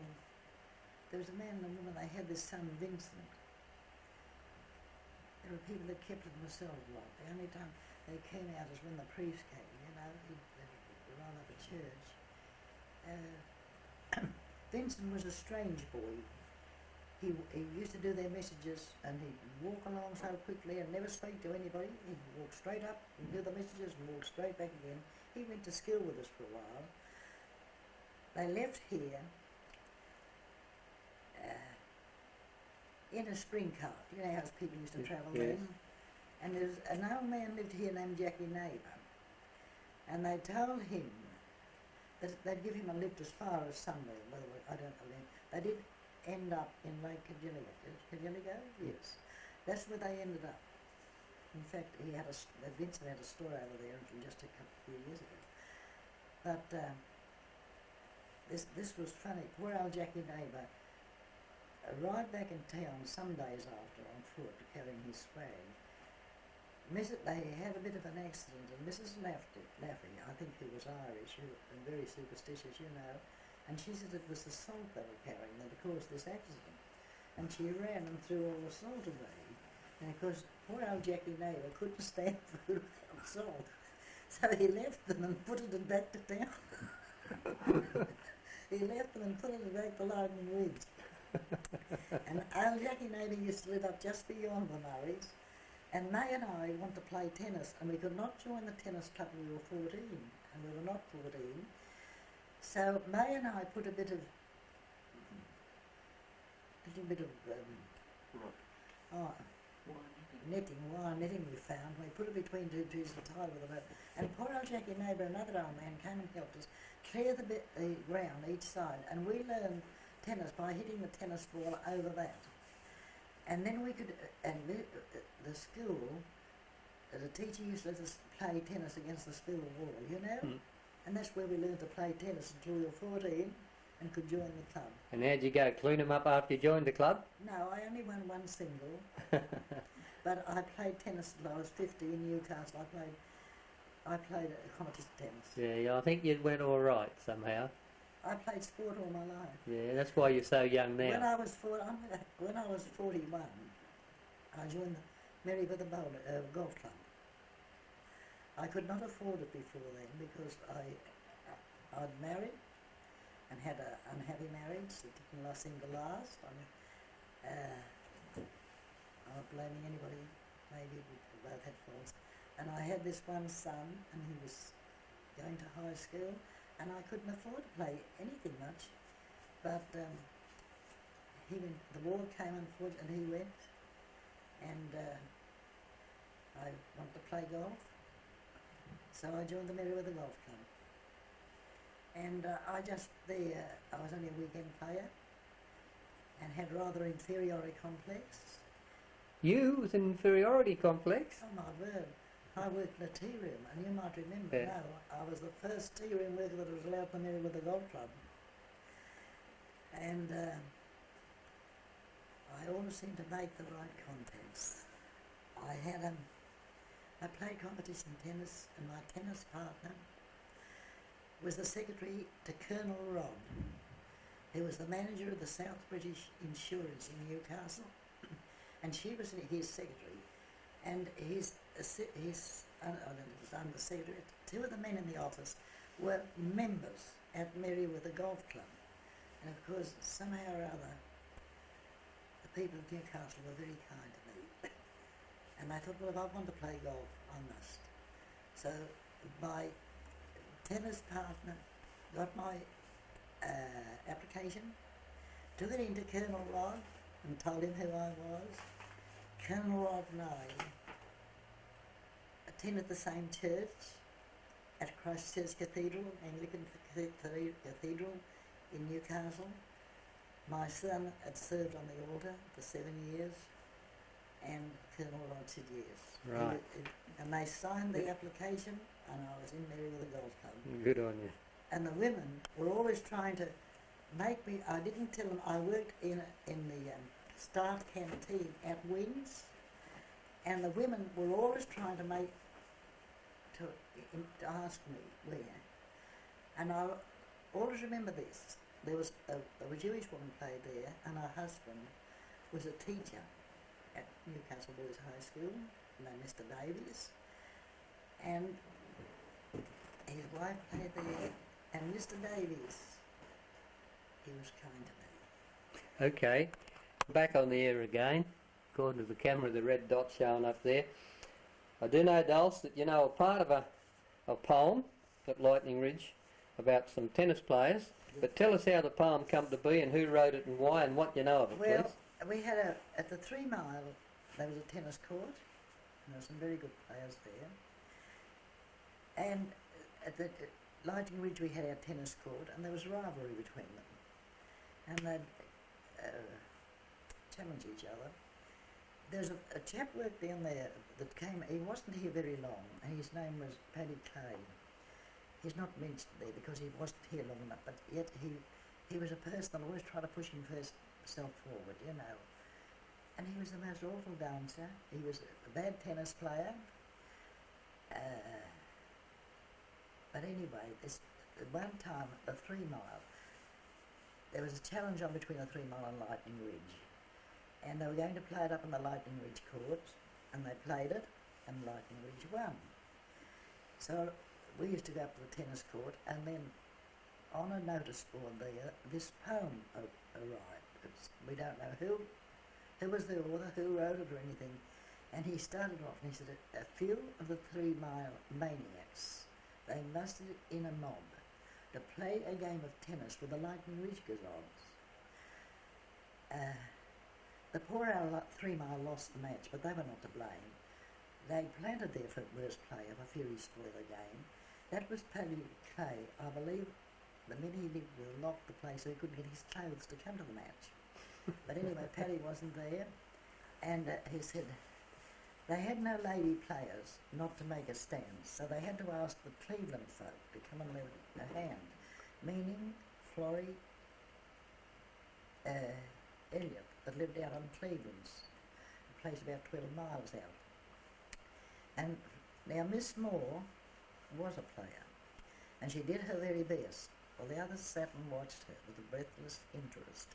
there was a man and a woman, they had this son, Vincent. There were people that kept it themselves a lot. The only time they came out is when the priest came, you know, he'd run up a church. Vincent was a strange boy. He used to do their messages, and he'd walk along so quickly and never speak to anybody. He'd walk straight up and do the messages and walk straight back again. He went to school with us for a while. They left here in a spring cart. You know how people used to travel yes. then? And there's an old man lived here named Jackie Neighbour. And they told him that they'd give him a lift as far as somewhere. By the way, I don't know when. They did end up in Lake Cajilligo. Cajilligo? Yes. That's where they ended up. In fact, Vincent had a store over there until just a few years ago. But this was funny. Poor old Jackie Neighbour arrived back in town some days after on foot carrying his swag. They had a bit of an accident, and Mrs. Laffy, I think who was Irish, and very superstitious, you know, and she said it was the salt they were carrying that caused this accident. And she ran and threw all the salt away. And of course, poor old Jackie Neighbour couldn't stand food without salt. So he left them and put it back to town. He left them and put it back to Logan Ridge. And old Jackie Neighbour used to live up just beyond the Murrays. And May and I want to play tennis, and we could not join the tennis club when we were 14, and we were not 14. So May and I put a little bit of wire netting we found. We put it between two trees and tied with a rope. And poor old Jackie neighbour, another old man, came and helped us clear the ground each side. And we learned tennis by hitting the tennis ball over that. And then we could, the school, the teacher used to let us play tennis against the school wall, you know? Mm. And that's where we learned to play tennis until we were 14 and could join the club. And how'd you go? Clean them up after you joined the club? No, I only won one single, but I played tennis until I was 50 in Newcastle. I played competition tennis. Yeah, I think you went all right somehow. I played sport all my life. Yeah, that's why you're so young now. When I was 41, I joined the Merryweather Golf Club. I could not afford it before then because I'd married and had an unhappy marriage that didn't seem to last. I'm not blaming anybody, maybe we both had faults. And I had this one son, and he was going to high school, and I couldn't afford to play anything much. But the war came and he went, and I wanted to play golf, so I joined the Merryweather Golf Club. And I was only a weekend player and had rather inferiority complex. You with an inferiority complex? Oh my word, I worked in a tea room, and you might remember, Yeah. no, I was the first tea room worker that was allowed to marry with the Golf Club. And I always seemed to make the right contacts. I played competition tennis, and my tennis partner was the secretary to Colonel Rob, who was the manager of the South British Insurance in Newcastle, and she was his secretary, and his under secretary. Two of the men in the office were members at Merryweather Golf Club, and of course somehow or other the people of Newcastle were very kind to me, and I thought, well, if I want to play golf, I must. So my tennis partner got my application, took it into Colonel Rod and told him who I was. Colonel Rod and I attended the same church at Christchurch Cathedral, Anglican Cathedral in Newcastle. My son had served on the altar for 7 years, and Colonel Rod said yes. Right. And they signed the application, and I was in Merryweather Golf Club. Good on you. And the women were always trying to make me, I didn't tell them, I worked in the staff canteen at Wings, and the women were always trying to to ask me where. And I always remember this. There was a Jewish woman played there, and her husband was a teacher at Newcastle Boys High School, named Mr. Davies, and his wife played there, and Mr. Davies, he was kind to me. Okay, back on the air again. According to the camera, the red dot showing up there. I do know, Dulce, that you know a part of a poem at Lightning Ridge about some tennis players, but tell us how the poem come to be and who wrote it and why and what you know of it, Well, please. we had at the 3 Mile, there was a tennis court, and there were some very good players there. And at the Lightning Ridge we had our tennis court, and there was rivalry between them. And they'd challenge each other. There's a chap worked down there that came, he wasn't here very long, and his name was Paddy Clay. He's not mentioned there because he wasn't here long enough, but yet he was a person that always tried to push himself forward, you know. And he was the most awful dancer. He was a bad tennis player. But anyway, at one time, the 3 Mile, there was a challenge on between the 3 Mile and Lightning Ridge. And they were going to play it up on the Lightning Ridge court, and they played it, and Lightning Ridge won. So we used to go up to the tennis court, and then on a notice board there, this poem arrived. We don't know who was the author, who wrote it or anything. And he started off and he said, a few of the 3 Mile maniacs, they mustered in a mob to play a game of tennis with the Lightning Ridge gazelles. The poor owl 3 Mile lost the match, but they were not to blame. They planted their worst player for Fury to spoil the game. That was Paddy Clay. I believe the minute he lived will lock the place so he couldn't get his clothes to come to the match. But anyway, Paddy wasn't there, and he said they had no lady players not to make a stand, so they had to ask the Cleveland folk to come and lend a hand, meaning Florrie Elliot, that lived out on Cleveland's, a place about 12 miles out. And now Miss Moore was a player, and she did her very best, while the others sat and watched her with a breathless interest.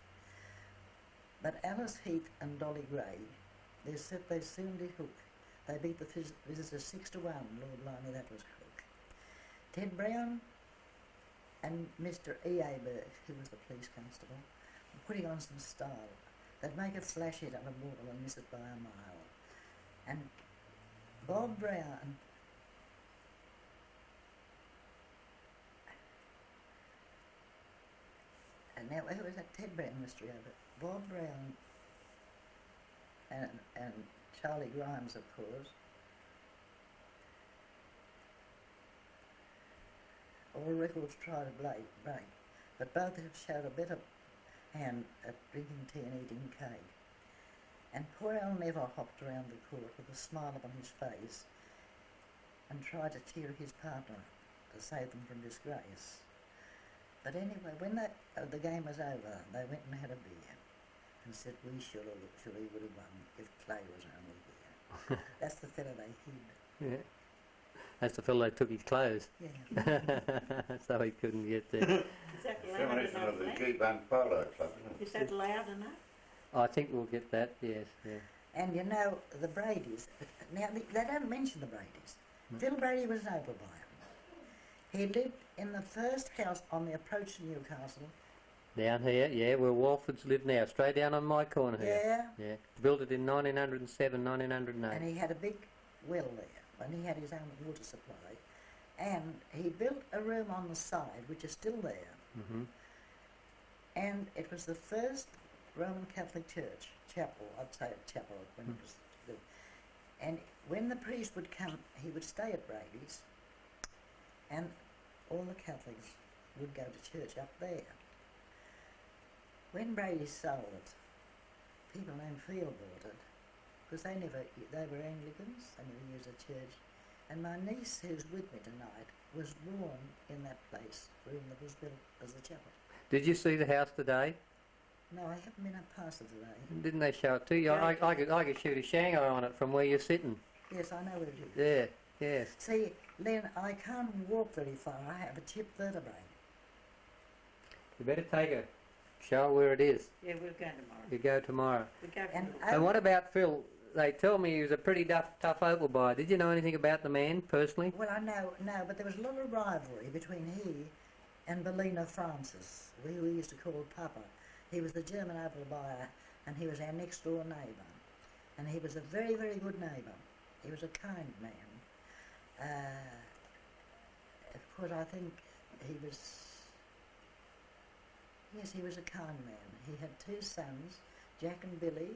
But Alice Heath and Dolly Gray, they soon did hook. They beat the visitors 6-1, Lord blimey, that was crook. Ted Brown and Mr. E.A. Burke, who was the police constable, were putting on some style. They'd make a flash hit on a ball and miss it by a mile. And Bob Brown and now who was that? Ted Brown mystery over it. Bob Brown and Charlie Grimes, of course, all records try to break, but both have showed a better hand at drinking tea and eating cake. And poor Al never hopped around the court with a smile upon his face and tried to cheer his partner to save them from disgrace. But anyway, when the game was over, they went and had a beer and said we surely would have won if Clay was only here. That's the fella they hid. Yeah. That's the fellow that took his clothes. Yeah. So he couldn't get there. Is that loud Premonition enough, of the Matt? G-Band Polo Club, isn't it? Is that loud enough? I think we'll get that, yes, yeah. And you know, the Bradys, now they don't mention the Bradys. Phil Brady was an Opal buyer. He lived in the first house on the approach to Newcastle. Down here, yeah, where Walfords live now, straight down on my corner here. Yeah. Yeah. Built it in 1907, 1908. And he had a big well there, and he had his own water supply. And he built a room on the side, which is still there. Mm-hmm. And it was the first Roman Catholic church, chapel, I'd say a chapel when it was built. And when the priest would come, he would stay at Brady's, and all the Catholics would go to church up there. When Brady sold it, people named Field bought it, because they were Anglicans, they never used a church. And my niece, who's with me tonight, was born in that place, room that was built as a chapel. Did you see the house today? No, I haven't been up past it today. Didn't they show it to you? Yeah. I could shoot a Shanghai on it from where you're sitting. Yes, I know where it is. Yeah, yes. See, Len, I can't walk very far. I have a chipped vertebrae. You better take her. Show her where it is. Yeah, we'll go tomorrow. You go tomorrow. We go And for And what about Phil? They tell me he was a pretty tough Opal buyer. Did you know anything about the man personally? well, I know, but there was a lot of rivalry between he and Bellina Francis, who we used to call Papa. He was the German opal buyer, and he was our next door neighbour. And he was a very, very good neighbour. He was a kind man. Of course, I think he was... Yes, he was a kind man. He had 2 sons, Jack and Billy,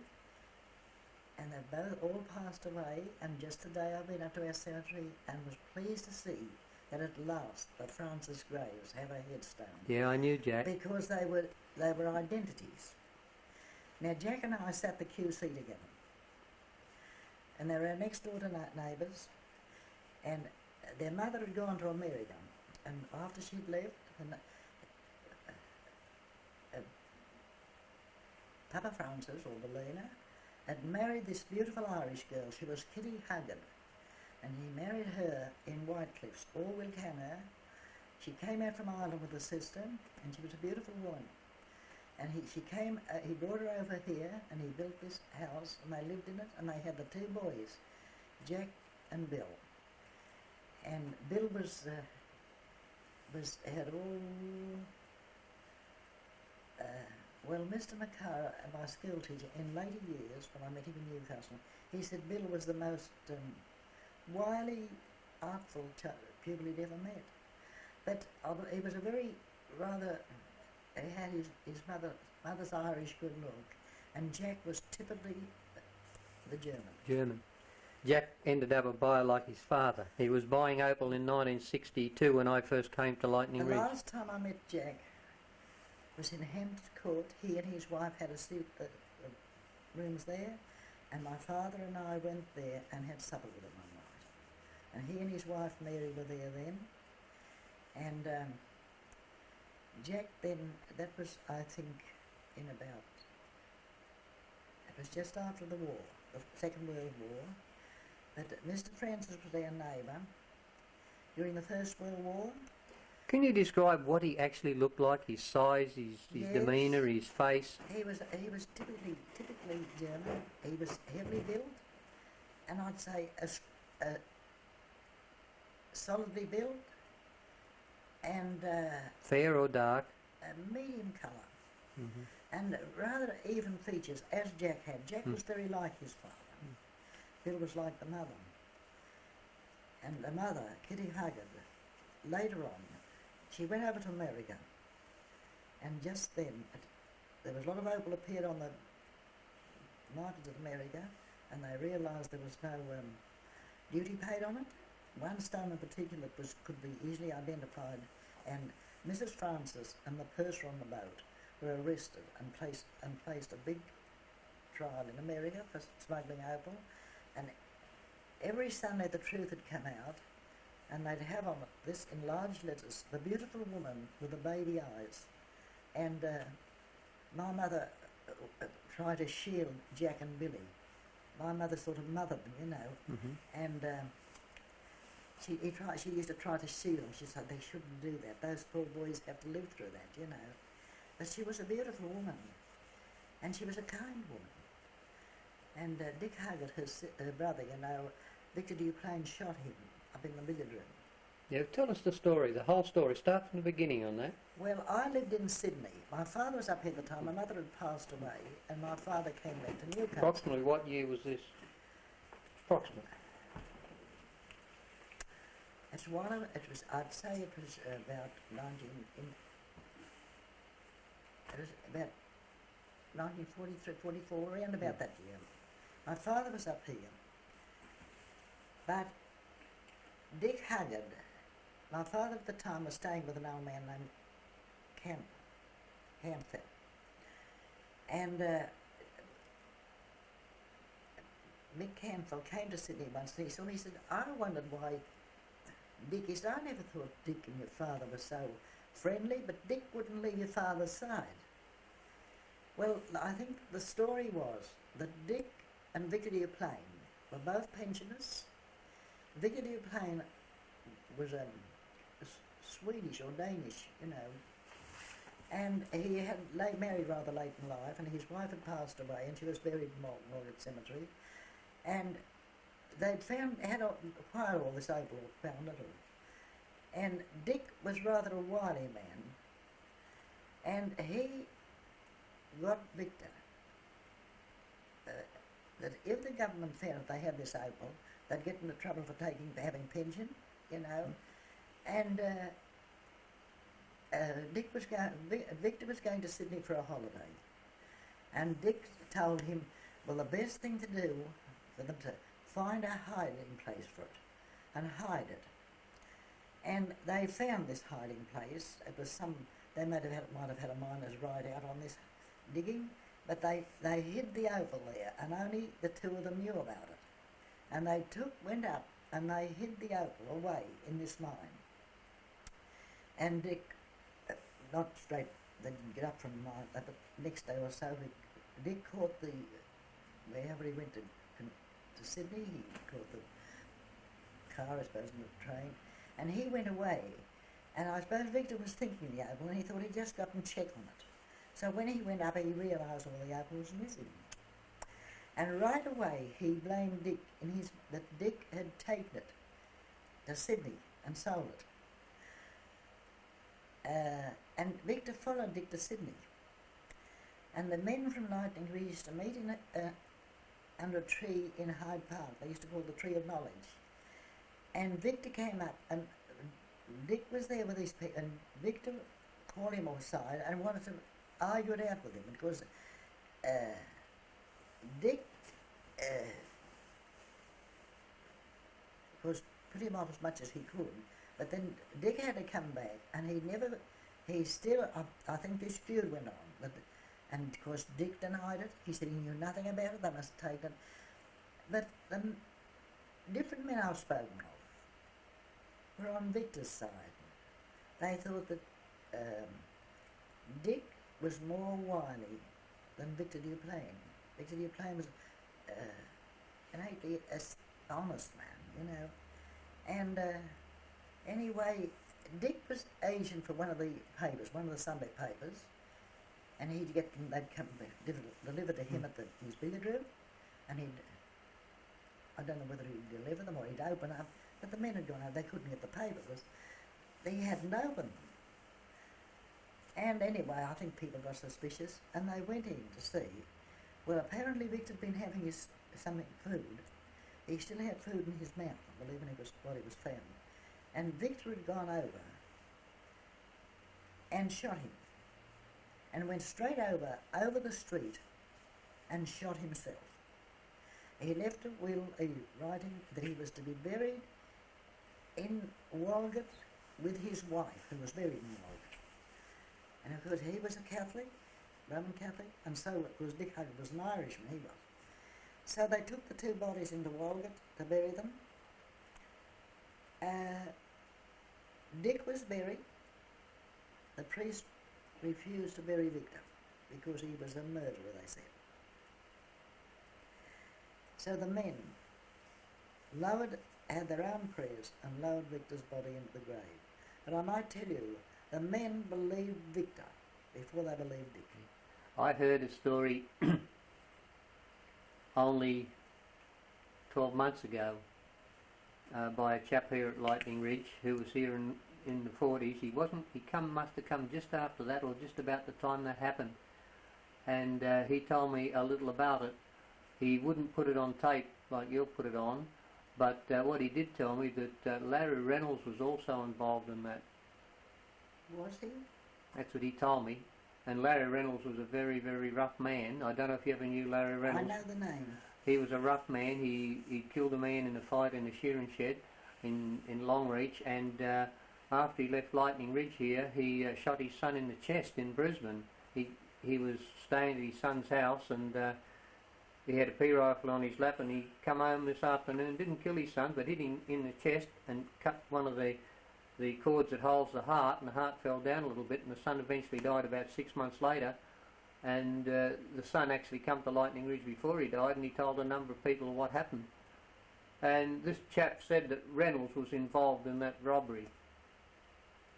and they've both all passed away. And just today I've been up to our cemetery and was pleased to see that at last the Francis graves have a headstone. Yeah, I knew Jack. Because they were identities. Now Jack and I sat the QC together, and they were our next door to neighbours, and their mother had gone to America, and after she'd left, Papa Francis, or Bellina, had married this beautiful Irish girl. She was Kitty Huggard, and he married her in Whitecliffs, Orwell Canner. She came out from Ireland with a sister, and she was a beautiful woman. And he brought her over here, and he built this house, and they lived in it, and they had the 2 boys, Jack and Bill. And Bill had all... well, Mr. McCarra, my school teacher, in later years, when I met him in Newcastle, he said Bill was the most wily, artful pupil he'd ever met. But he was a very rather... He had his mother's Irish good look, And Jack was typically the German. German. Jack ended up a buyer like his father. He was buying opal in 1962 when I first came to Lightning The Ridge. last time I met Jack was in Hampton Court. He and his wife had a suite rooms there, and my father and I went there and had supper with him one night. And he and his wife Mary were there then. And Jack then, that was I think in about, it was just after the war, the Second World War. But Mr. Francis was our neighbour during the First World War. Can you describe what he actually looked like? His size, his Yes. demeanour, his face? He was typically German. He was heavily built, and I'd say solidly built, and Fair or dark? a medium colour, Mm-hmm. and rather even features, as Jack had. Jack was very like his father. Bill was like the mother. And the mother, Kitty Huggard, later on, she went over to America, and just then, there was a lot of opal appeared on the markets of America, and they realised there was no duty paid on it. One stone in particular could be easily identified, and Mrs. Francis and the purser on the boat were arrested and placed a big trial in America for smuggling opal. And every Sunday the truth had come out, and they'd have on it this in large letters, the beautiful woman with the baby eyes. And my mother tried to shield Jack and Billy. My mother sort of mothered them, you know. Mm-hmm. And she used to try to shield them. She said they shouldn't do that. Those poor boys have to live through that, you know. But she was a beautiful woman, and she was a kind woman. And Dick Huggard, her brother, you know, Victor Duplain shot him up in the billiard room. Yeah, tell us the story, the whole story. Start from the beginning on that. Well, I lived in Sydney. My father was up here at the time. My mother had passed away, and my father came back to Newcastle. Approximately what year was this? Approximately. It's one of, it was, I'd say it was about 1943, 44, around about that year. My father was up here, but Dick Huggard, my father at the time was staying with an old man named Hampton, and Mick Canfield came to Sydney once and he said, I wondered why Dick is, I never thought Dick and your father were so friendly, but Dick wouldn't leave your father's side. Well, I think the story was that Dick and Victor Duplain were both pensioners. Victor Duplain was Swedish or Danish, you know, and he had married rather late in life, and his wife had passed away, and she was buried in Morgan Cemetery, and they'd had acquired all this opal, found it all. And Dick was rather a wily man, and he got Victor that if the government found that they had this opal, they'd get into trouble for having pension, you know. And Victor was going to Sydney for a holiday, and Dick told him, well, the best thing to do for them to find a hiding place for it and hide it. And they found this hiding place. It was they might have had a miner's right out on this digging, but they hid the opal there, and only the two of them knew about it. And they went up and they hid the opal away in this mine. And Dick, not straight, they didn't get up from the mine, but the next day or so, Dick caught wherever he went to Sydney, he caught the car, I suppose, and the train, and he went away. And I suppose Victor was thinking of the opal, and he thought he'd just go up and check on it. So when he went up, he realised all the opal was missing. And right away, he blamed Dick that Dick had taken it to Sydney and sold it. And Victor followed Dick to Sydney. And the men from Lightning Ridge used to meet under a tree in Hyde Park. They used to call it the Tree of Knowledge. And Victor came up, and Dick was there with his people, and Victor called him aside and wanted to argue it out with him, because Dick was put him off as much as he could, but then Dick had to come back, and he still, I think this feud went on, and of course Dick denied it. He said he knew nothing about it, they must have taken it. But the different men I've spoken of were on Victor's side. They thought that Dick was more wily than Victor Duplain. Victor Duplain was innately an honest man, you know. And anyway, Dick was agent for one of the papers, one of the Sunday papers, and they'd come delivered to him at his billiard room, and I don't know whether he'd deliver them or he'd open up, but the men had gone out, they couldn't get the papers. He hadn't opened them. And anyway, I think people got suspicious, and they went in to see. Well, apparently Victor had been having food. He still had food in his mouth, I believe, when he was found. And Victor had gone over and shot him, and went straight over the street and shot himself. He left a will writing that he was to be buried in Walgett with his wife, who was buried in Walgett. And of course he was a Catholic, Roman Catholic, and so was Dick Huggett, was an Irishman, he was. So they took the two bodies into Walgett to bury them. Dick was buried. The priest refused to bury Victor because he was a murderer, they said. So the men had their own prayers and lowered Victor's body into the grave. But I might tell you, the men believed Victor before they believed Dick. I heard a story only 12 months ago by a chap here at Lightning Ridge who was here in the 40s. He must have come just after that, or just about the time that happened. And he told me a little about it. He wouldn't put it on tape like you'll put it on, but what he did tell me that Larry Reynolds was also involved in that. Was he? That's what he told me. And Larry Reynolds was a very, very rough man. I don't know if you ever knew Larry Reynolds. I know the name. He was a rough man. He killed a man in a fight in a shearing shed in Longreach, and after he left Lightning Ridge here, he shot his son in the chest in Brisbane. He was staying at his son's house, and he had a pea rifle on his lap, and he come home this afternoon, didn't kill his son, but hit him in the chest and cut one of the cords that holds the heart, and the heart fell down a little bit, and the son eventually died about 6 months later. And the son actually come to Lightning Ridge before he died, and he told a number of people what happened. And this chap said that Reynolds was involved in that robbery.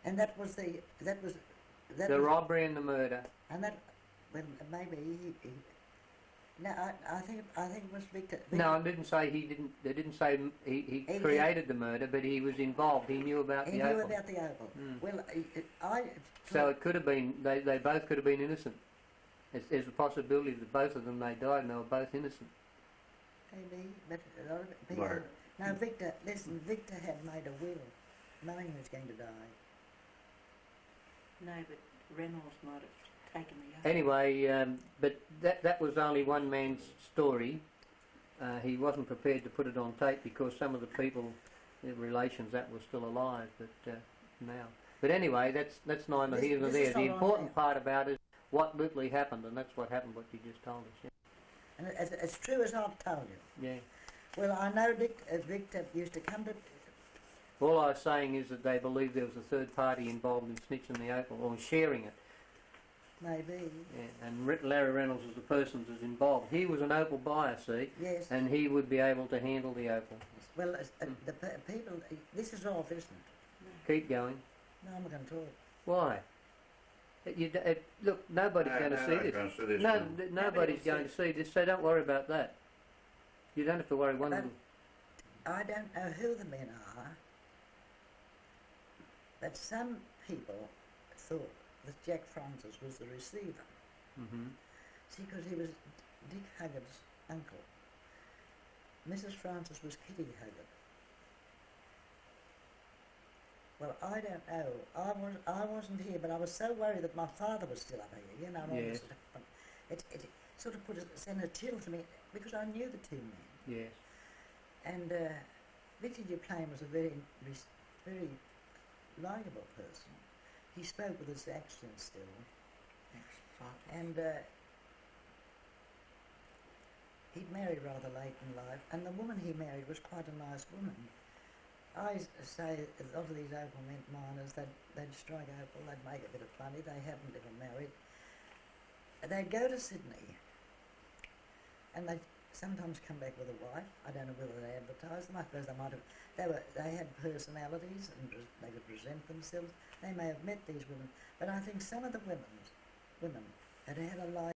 And that was the robbery and the murder. And that, well, maybe he no, I think it was Victor. No, I didn't say he didn't. They didn't say he created the murder, but he was involved. He knew about the opal. He knew about the opal. Well, so it could have been. They both could have been innocent. There's a possibility that both of them they died and they were both innocent. Maybe, but a lot of people. No, Victor. Listen, Victor had made a will, knowing he was going to die. No, but Reynolds might have taken the other. Anyway, but that was only one man's story. He wasn't prepared to put it on tape because some of the people, the relations, that were still alive. But now, but anyway, that's neither here nor there. The important part about it is what literally happened, and that's what happened. What you just told us. Yeah. And it's true as I've told you. Yeah. Well, I know Victor used to come to. All I was saying is that they believed there was a third party involved in snitching the opal or sharing it. Maybe. Yeah, and Larry Reynolds was the person that was involved. He was an opal buyer, see? Yes. And he would be able to handle the opal. Well, the people, this is off, isn't it? Keep going. No, I'm not going to talk. Why? Look, nobody's going to see this. No, nobody's going to see this, so don't worry about that. You don't have to worry one little... I don't know who the men are, but some people thought that Jack Francis was the receiver. Mm-hmm. See, because he was Dick Huggett's uncle. Mrs. Francis was Kitty Huggett. Well, I don't know. I wasn't here, but I was so worried that my father was still up here, you know. Yes. sort of sent a chill to me because I knew the two men. Yes. And Victor Duplain was a very likeable person. He spoke with his accent still. And he'd married rather late in life, and the woman he married was quite a nice woman. I say a lot of these opal miners, they'd strike opal, they'd make a bit of money, they haven't ever married. They'd go to Sydney, and they'd sometimes come back with a wife. I don't know whether they advertised them. I suppose they might have. They had personalities and they could present themselves. They may have met these women, but I think some of the women had had a life